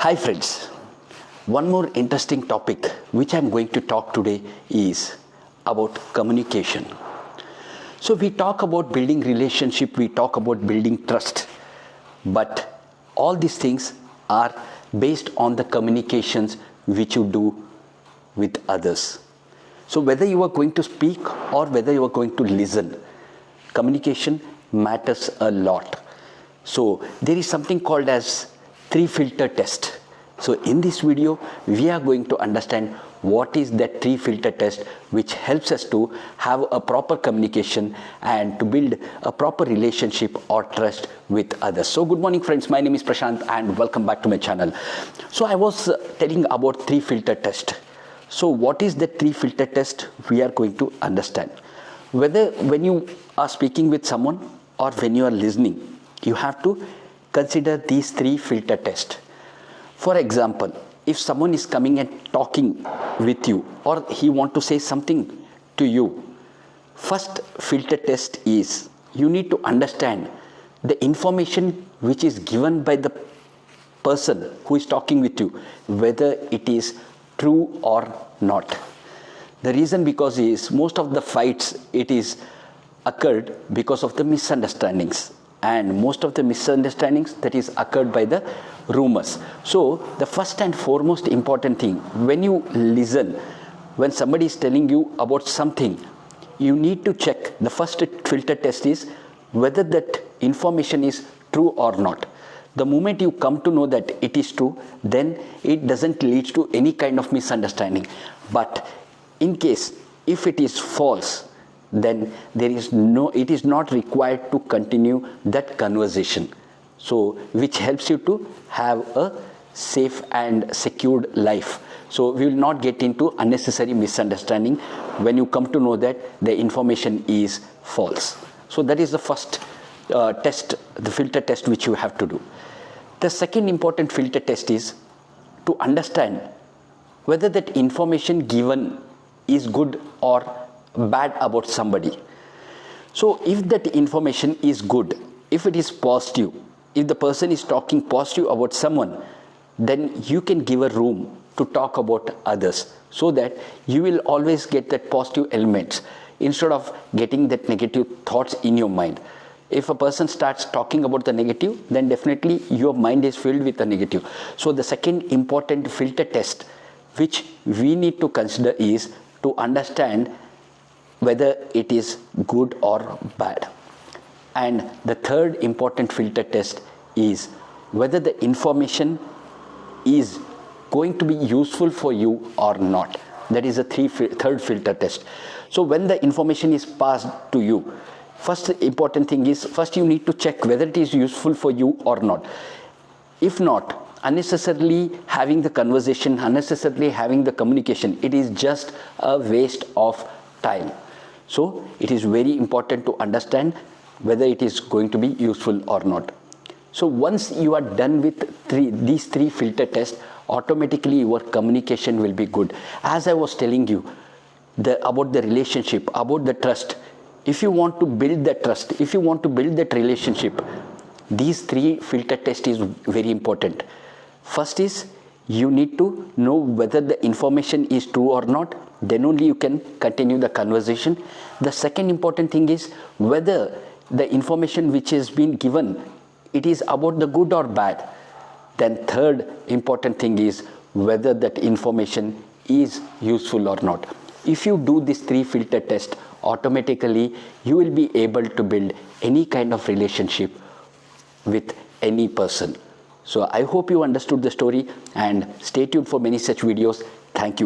Hi friends, one more interesting topic which I am going to talk today is about communication. So we talk about building relationship, we talk about building trust, but all these things are based on the communications which you do with others. So whether you are going to speak or whether you are going to listen, communication matters a lot. So there is something called as 3-filter test. So in this video, we are going to understand what is that 3-filter test which helps us to have a proper communication and to build a proper relationship or trust with others. So good morning friends, my name is Prashanth and welcome back to my channel. So I was telling about 3-filter test. So what is the 3-filter test we are going to understand? Whether when you are speaking with someone or when you are listening, you have to consider these 3-filter tests. For example, if someone is coming and talking with you or he want to say something to you, first filter test is you need to understand the information which is given by the person who is talking with you, whether it is true or not. The reason because is most of the fights it is occurred because of the misunderstandings, and most of the misunderstandings that is occurred by the rumors. So the first and foremost important thing, when you listen, when somebody is telling you about something, you need to check. The first filter test is whether that information is true or not. The moment you come to know that it is true, then it doesn't lead to any kind of misunderstanding. But in case if it is false, then it is not required to continue that conversation. So which helps you to have a safe and secured life. So we will not get into unnecessary misunderstanding when you come to know that the information is false. So that is the first test, the filter test which you have to do. The second important filter test is to understand whether that information given is good or bad about somebody. So if that information is good, if it is positive, if the person is talking positive about someone, then you can give a room to talk about others, so that you will always get that positive elements instead of getting that negative thoughts in your mind. If a person starts talking about the negative, then definitely your mind is filled with the negative. So the second important filter test which we need to consider is to understand whether it is good or bad. And the third important filter test is whether the information is going to be useful for you or not. That is the third filter test. So when the information is passed to you, first important thing is first you need to check whether it is useful for you or not. If not, unnecessarily having the conversation, unnecessarily having the communication, it is just a waste of time. So it is very important to understand whether it is going to be useful or not. So once you are done with these three filter tests, automatically your communication will be good. As I was telling you about the relationship, about the trust, if you want to build that trust, if you want to build that relationship, these three filter tests is very important. First is you need to know whether the information is true or not, then only you can continue the conversation. The second important thing is whether the information which has been given, it is about the good or bad. Then third important thing is whether that information is useful or not. If you do this 3-filter test, automatically you will be able to build any kind of relationship with any person. So I hope you understood the story and stay tuned for many such videos. Thank you.